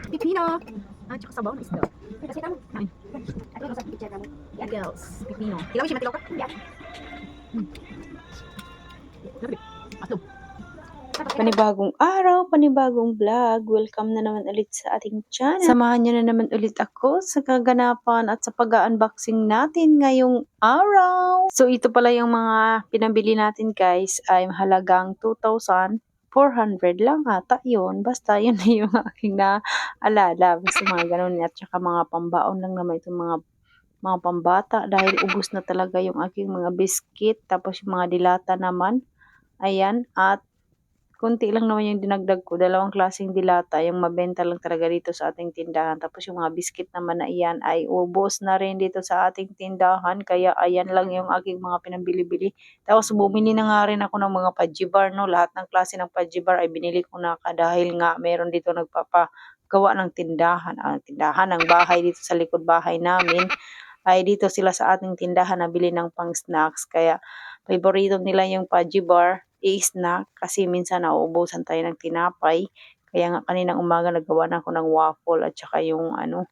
Pipino. At saka sabaw na isda. Kasi tamo. Ano sa picture kamo? Girls, pipino. Ilaw siya matilaw ka? Labi. Ato. Panibagong araw, panibagong vlog. Welcome na naman ulit sa ating channel. Samahan nyo na naman ulit ako sa kaganapan at sa pag-unboxing natin ngayong araw. So ito pala yung mga pinabili natin guys ay halagang 2,400 lang ata yun. Basta yun na yung aking naalala. Basta mga ganun at saka mga pambaon lang naman itong mga pambata dahil ubos na talaga yung aking mga biscuit. Tapos yung mga dilata naman. Ayan at konti lang naman yung dinagdag ko. Dalawang klaseng dilata. Yung mabenta lang talaga dito sa ating tindahan. Tapos yung mga biscuit naman na iyan ay ubos na rin dito sa ating tindahan. Kaya ayan lang yung aking mga pinabili-bili. Tapos bumili na nga rin ako ng mga pajibar. No? Lahat ng klase ng pajibar ay binili ko na dahil nga meron dito nagpapagawa ng tindahan. Tindahan ng bahay dito sa likod bahay namin. Ay dito sila sa ating tindahan nabili ng pang snacks. Kaya favorito nila yung pajibar i-snack kasi minsan nauubusan tayo ng tinapay. Kaya nga kaninang umaga nagawa na ako ng waffle at saka yung yung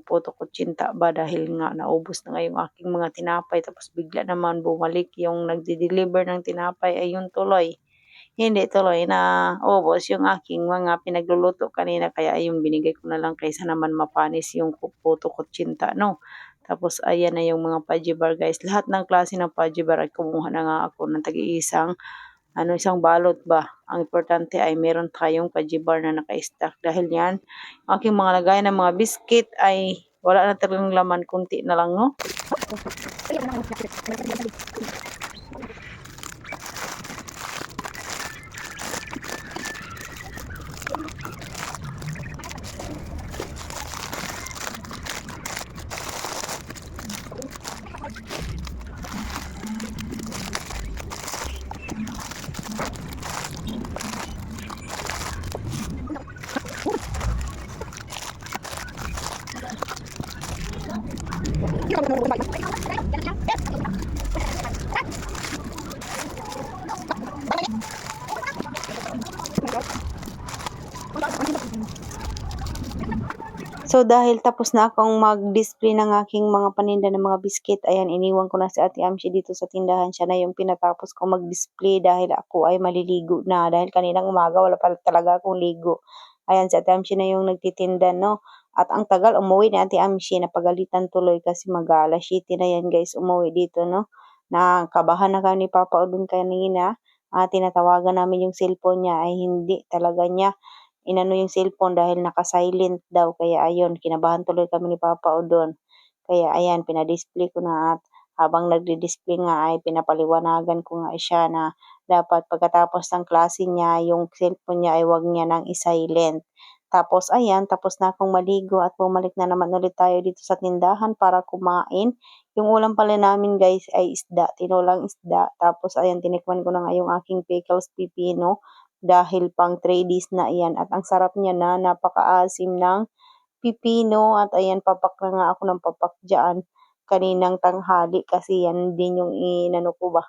puto kutsinta ba dahil nga naubos na nga yung aking mga tinapay. Tapos bigla naman bumalik yung nagde-deliver ng tinapay ayun tuloy. Hindi tuloy na ubos yung aking mga pinagluluto kanina kaya ayun binigay ko na lang kaysa naman mapanis yung puto kutsinta no. Tapos ayan na yung mga pajibar guys. Lahat ng klase ng pajibar ay kumuha na nga ako ng tag-iisang isang balot ba. Ang importante ay meron tayong pajibar na naka-stack. Dahil yan, aking mga lagay ng mga biscuit ay wala na talagang laman, kunti na lang, no? So dahil tapos na akong mag-display ng aking mga paninda ng mga biscuit, ayan iniwan ko na si Ate Amshi dito sa tindahan. Siya na yung pinatapos ko mag-display dahil ako ay maliligo na. Dahil kaninang umaga wala pa talaga akong ligo. Ayan si Ate Amshi na yung nagtitinda no. At ang tagal umuwi ni Ate Amshi, napagalitan tuloy kasi mag-alas 7 na yan guys umuwi dito no. Nakabahan na kami ni Papa Udon kanina. Tinatawagan namin yung cellphone niya ay hindi talaga niya inano yung cellphone dahil naka-silent daw. Kaya ayun, kinabahan tuloy kami ni Papa Udon. Kaya ayan, pinadisplay ko na at habang nagdi-display nga ay pinapaliwanagan ko nga siya na dapat pagkatapos ng klase niya, yung cellphone niya ay wag niya nang i-silent. Tapos ayan, tapos na akong maligo at bumalik na naman ulit tayo dito sa tindahan para kumain. Yung ulam pala namin guys ay isda, tinulang isda. Tapos ayan, tinikman ko na nga yung aking pickles pipino dahil pang 3 days na iyan at ang sarap niya na napakaasim ng pipino at ayan papak na nga ako ng papak dyan kaninang tanghali kasi yan din yung inano ko ba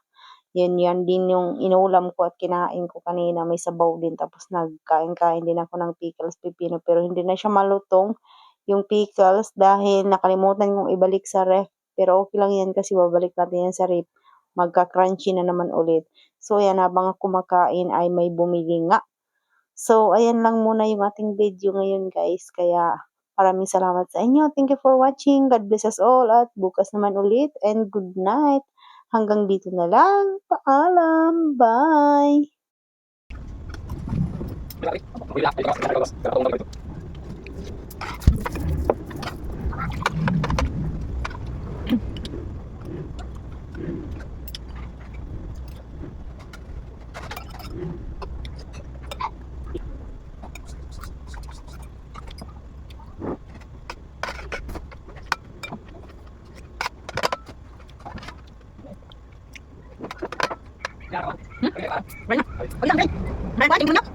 yan din yung inulam ko at kinain ko kanina may sabaw din tapos nagkain-kain din ako ng pickles pipino pero hindi na siya malutong yung pickles dahil nakalimutan kong ibalik sa ref pero okay lang yan kasi babalik natin yan sa ref magka-crunchy na naman ulit. So, ayan, habang kumakain ay may bumili nga. So, ayan lang muna yung ating video ngayon, guys. Kaya, maraming salamat sa inyo. Thank you for watching. God bless us all. At bukas naman ulit. And good night. Hanggang dito na lang. Paalam. Bye! Banyak. Oh, iya, okay. Main kuating mo na.